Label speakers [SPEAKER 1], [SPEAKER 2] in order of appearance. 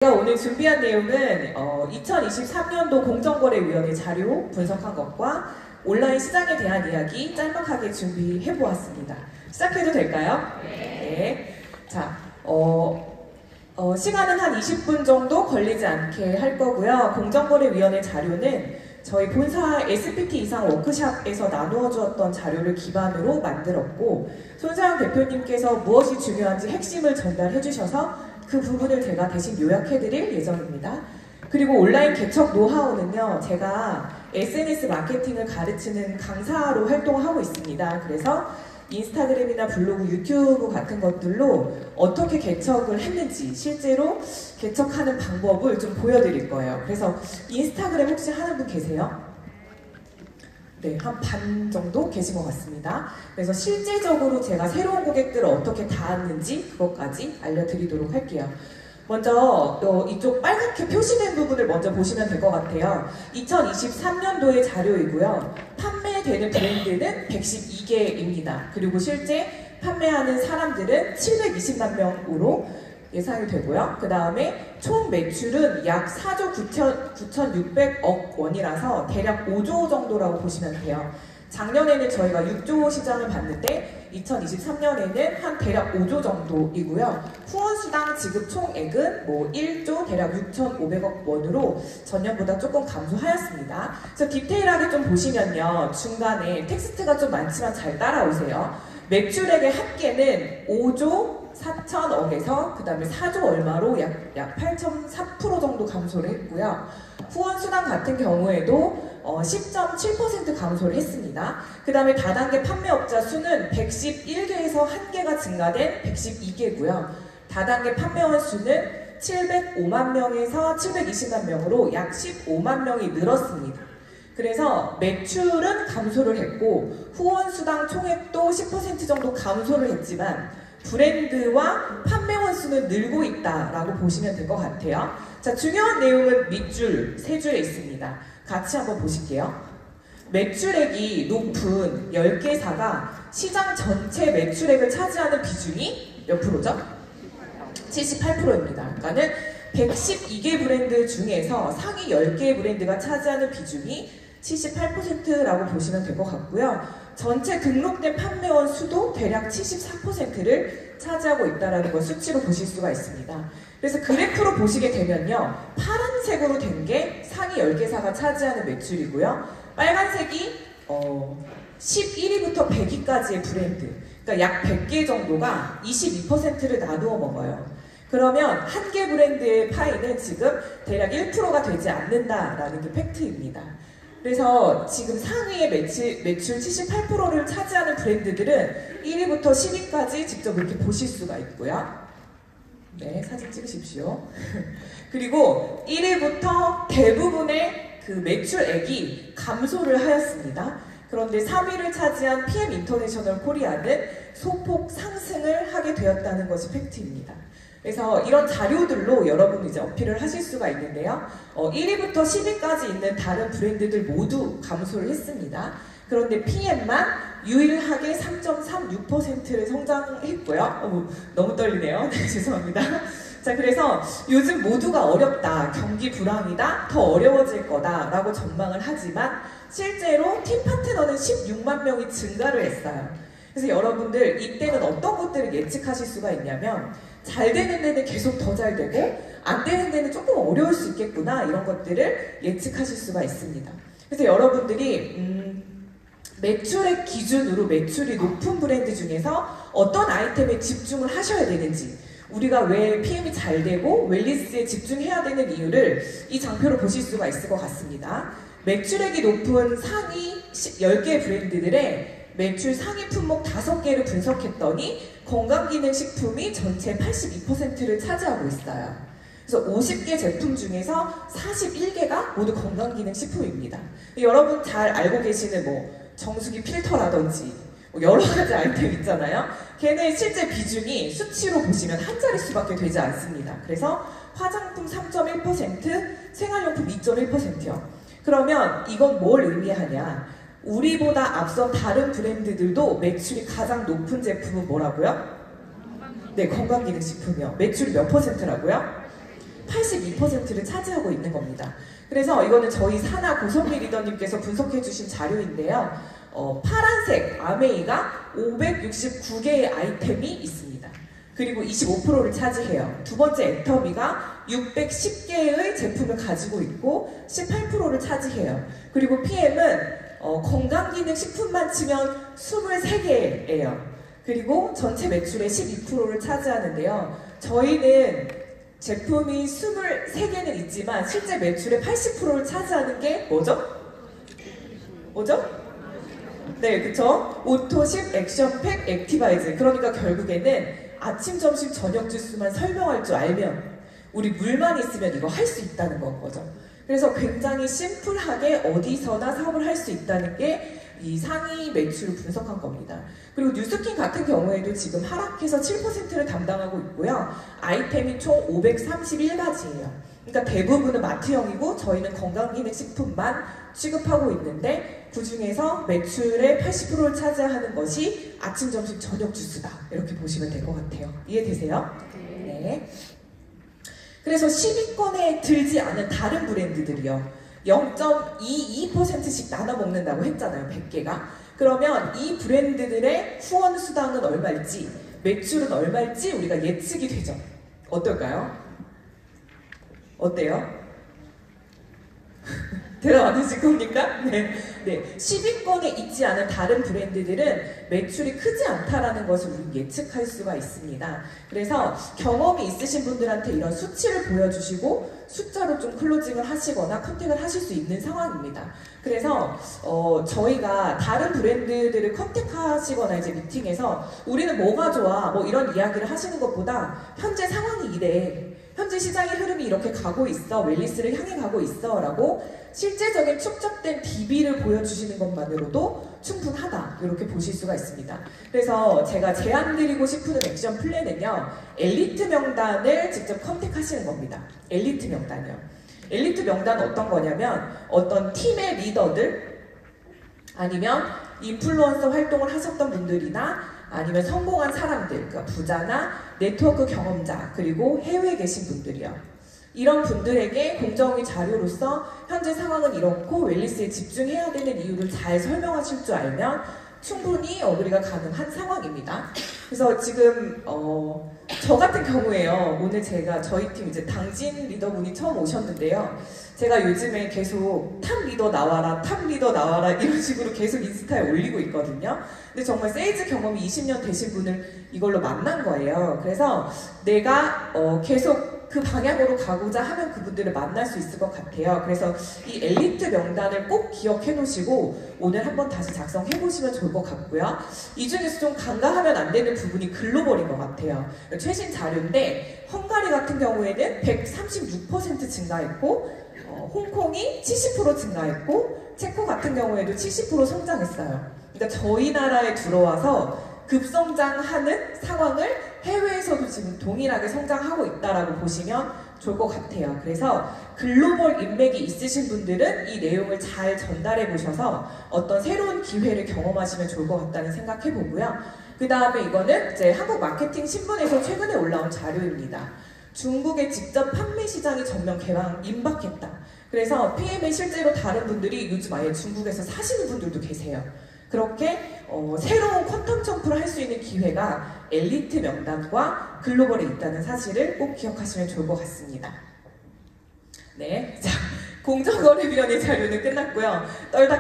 [SPEAKER 1] 제가 오늘 준비한 내용은 2023년도 공정거래위원회 자료 분석한 것과 온라인 시장에 대한 이야기 짤막하게 준비해 보았습니다. 시작해도 될까요? 네. 자, 시간은 한 20분 정도 걸리지 않게 할 거고요. 공정거래위원회 자료는 저희 본사 SPT 이상 워크샵에서 나누어 주었던 자료를 기반으로 만들었고, 손사영 대표님께서 무엇이 중요한지 핵심을 전달해 주셔서 그 부분을 제가 대신 요약해드릴 예정입니다. 그리고 온라인 개척 노하우는요, 제가 SNS 마케팅을 가르치는 강사로 활동하고 있습니다. 그래서 인스타그램이나 블로그, 유튜브 같은 것들로 어떻게 개척을 했는지, 실제로 개척하는 방법을 좀 보여드릴 거예요. 그래서 인스타그램 혹시 하는 분 계세요? 네, 한 반 정도 계신 것 같습니다. 그래서 실제적으로 제가 새로운 고객들을 어떻게 닿았는지 그것까지 알려드리도록 할게요. 먼저 이쪽 빨갛게 표시된 부분을 먼저 보시면 될 것 같아요. 2023년도의 자료이고요. 판매되는 브랜드는 112개입니다. 그리고 실제 판매하는 사람들은 720만 명으로 예상이 되고요. 그 다음에 총 매출은 약 4조 9,600억 원이라서 대략 5조 정도라고 보시면 돼요. 작년에는 저희가 6조 시장을 봤는데 2023년에는 한 대략 5조 정도이고요. 후원수당 지급 총액은 1조 대략 6,500억 원으로 전년보다 조금 감소하였습니다. 그래서 디테일하게 좀 보시면요. 중간에 텍스트가 좀 많지만 잘 따라오세요. 매출액의 합계는 5조 4천억에서 그 다음에 4조 얼마로 약 8.4% 정도 감소를 했고요. 후원수당 같은 경우에도 10.7% 감소를 했습니다. 그 다음에 다단계 판매업자 수는 111개에서 1개가 증가된 112개고요. 다단계 판매원 수는 705만 명에서 720만 명으로 약 15만 명이 늘었습니다. 그래서 매출은 감소를 했고 후원수당 총액도 10% 정도 감소를 했지만 브랜드와 판매원 수는 늘고 있다라고 보시면 될 것 같아요. 자, 중요한 내용은 밑줄, 세 줄에 있습니다. 같이 한번 보실게요. 매출액이 높은 10개사가 시장 전체 매출액을 차지하는 비중이 몇 프로죠? 78%입니다. 그러니까는 112개 브랜드 중에서 상위 10개 브랜드가 차지하는 비중이 78%라고 보시면 될 것 같고요. 전체 등록된 판매원 수도 대략 74%를 차지하고 있다는 걸 수치로 보실 수가 있습니다. 그래서 그래프로 보시게 되면요. 파란색으로 된 게 상위 10개사가 차지하는 매출이고요. 빨간색이 11위부터 100위까지의 브랜드, 그러니까 약 100개 정도가 22%를 나누어 먹어요. 그러면 한 개 브랜드의 파이는 지금 대략 1%가 되지 않는다라는 게 팩트입니다. 그래서 지금 상위의 매출 78%를 차지하는 브랜드들은 1위부터 10위까지 직접 이렇게 보실 수가 있고요. 네, 사진 찍으십시오. 그리고 1위부터 대부분의 그 매출액이 감소를 하였습니다. 그런데 3위를 차지한 PM 인터내셔널 코리아는 소폭 상승을 하게 되었다는 것이 팩트입니다. 그래서 이런 자료들로 여러분 이제 어필을 하실 수가 있는데요. 1위부터 10위까지 있는 다른 브랜드들 모두 감소를 했습니다. 그런데 PM만 유일하게 3.36%를 성장했고요. 너무 떨리네요. 네, 죄송합니다. 자, 그래서 요즘 모두가 어렵다, 경기 불황이다, 더 어려워질 거다 라고 전망을 하지만 실제로 팀 파트너는 16만 명이 증가를 했어요. 그래서 여러분들 이때는 어떤 것들을 예측하실 수가 있냐면 잘 되는 데는 계속 더 잘 되고 안 되는 데는 조금 어려울 수 있겠구나, 이런 것들을 예측하실 수가 있습니다. 그래서 여러분들이 매출액 기준으로 매출이 높은 브랜드 중에서 어떤 아이템에 집중을 하셔야 되는지, 우리가 왜 PM이 잘 되고 웰니스에 집중해야 되는 이유를 이 장표로 보실 수가 있을 것 같습니다. 매출액이 높은 상위 10개 브랜드들의 매출 상위 품목 5개를 분석했더니 건강기능식품이 전체 82%를 차지하고 있어요. 그래서 50개 제품 중에서 41개가 모두 건강기능식품입니다. 여러분 잘 알고 계시는 정수기 필터라든지 여러 가지 아이템 있잖아요. 걔네 실제 비중이 수치로 보시면 한 자릿수밖에 되지 않습니다. 그래서 화장품 3.1%, 생활용품 2.1%요. 그러면 이건 뭘 의미하냐? 우리보다 앞선 다른 브랜드들도 매출이 가장 높은 제품은 뭐라고요? 네, 건강기능식품이요. 매출이 몇 %라고요? 82%를 차지하고 있는 겁니다. 그래서 이거는 저희 산하 고선미 리더님께서 분석해 주신 자료인데요. 파란색 아메이가 569개의 아이템이 있습니다. 그리고 25%를 차지해요. 두 번째 애터미가 610개의 제품을 가지고 있고 18%를 차지해요. 그리고 PM은 건강기능식품만 치면 23개예요. 그리고 전체 매출의 12%를 차지하는데요. 저희는 제품이 23개는 있지만 실제 매출의 80%를 차지하는 게 뭐죠? 뭐죠? 네, 그쵸? 오토십, 액션팩, 액티바이즈. 그러니까 결국에는 아침, 점심, 저녁 주스만 설명할 줄 알면, 우리 물만 있으면 이거 할 수 있다는 거죠. 그래서 굉장히 심플하게 어디서나 사업을 할 수 있다는 게 이 상위 매출을 분석한 겁니다. 그리고 뉴스킨 같은 경우에도 지금 하락해서 7%를 담당하고 있고요. 아이템이 총 531가지예요. 그러니까 대부분은 마트형이고 저희는 건강기능식품만 취급하고 있는데 그 중에서 매출의 80%를 차지하는 것이 아침, 점심, 저녁 주스다. 이렇게 보시면 될 것 같아요. 이해되세요? 네. 그래서 10위권에 들지 않은 다른 브랜드들이요. 0.22%씩 나눠 먹는다고 했잖아요. 100개가. 그러면 이 브랜드들의 후원 수당은 얼마일지, 매출은 얼마일지 우리가 예측이 되죠. 어떨까요? 어때요? 대답 안 하실 겁니까? 네. 10위권에 있지 않은 다른 브랜드들은 매출이 크지 않다라는 것을 우리 예측할 수가 있습니다. 그래서 경험이 있으신 분들한테 이런 수치를 보여주시고 숫자로 좀 클로징을 하시거나 컨택을 하실 수 있는 상황입니다. 그래서 저희가 다른 브랜드들을 컨택하시거나 이제 미팅에서 우리는 뭐가 좋아 뭐 이런 이야기를 하시는 것보다 현재 상황이 이래, 현재 시장의 흐름이 이렇게 가고 있어, 웰니스를 향해 가고 있어 라고 실제적인 축적된 DB를 보여주시는 것만으로도 충분하다, 이렇게 보실 수가 있습니다. 그래서 제가 제안드리고 싶은 액션 플랜은요, 엘리트 명단을 직접 컨택하시는 겁니다. 엘리트 명단이요. 엘리트 명단은 어떤 거냐면 어떤 팀의 리더들, 아니면 인플루언서 활동을 하셨던 분들이나 아니면 성공한 사람들, 그러니까 부자나 네트워크 경험자, 그리고 해외에 계신 분들이요. 이런 분들에게 공정위 자료로서 현재 상황은 이렇고 웰니스에 집중해야 되는 이유를 잘 설명하실 줄 알면 충분히 어그리가 가능한 상황입니다. 그래서 지금 저 같은 경우에요. 오늘 제가 저희 팀 이제 당진 리더분이 처음 오셨는데요. 제가 요즘에 계속 탑 리더 나와라, 탑 리더 나와라 이런 식으로 계속 인스타에 올리고 있거든요. 근데 정말 세일즈 경험이 20년 되신 분을 이걸로 만난 거예요. 그래서 내가 계속 그 방향으로 가고자 하면 그분들을 만날 수 있을 것 같아요. 그래서 이 엘리트 명단을 꼭 기억해 놓으시고 오늘 한번 다시 작성해 보시면 좋을 것 같고요. 이 중에서 좀 간과하면 안 되는 부분이 글로벌인 것 같아요. 최신 자료인데 헝가리 같은 경우에는 136% 증가했고 홍콩이 70% 증가했고 체코 같은 경우에도 70% 성장했어요. 그러니까 저희 나라에 들어와서 급성장하는 상황을 해외에서도 지금 동일하게 성장하고 있다라고 보시면 좋을 것 같아요. 그래서 글로벌 인맥이 있으신 분들은 이 내용을 잘 전달해 보셔서 어떤 새로운 기회를 경험하시면 좋을 것 같다는 생각해 보고요. 그 다음에 이거는 이제 한국 마케팅 신문에서 최근에 올라온 자료입니다. 중국의 직접 판매 시장이 전면 개방 임박했다. 그래서 PM에 실제로 다른 분들이 요즘 아예 중국에서 사시는 분들도 계세요. 그렇게 새로운 퀀텀 점프를 할 수 있는 기회가 엘리트 명단과 글로벌에 있다는 사실을 꼭 기억하시면 좋을 것 같습니다. 네, 자, 공정거래위원회 자료는 끝났고요.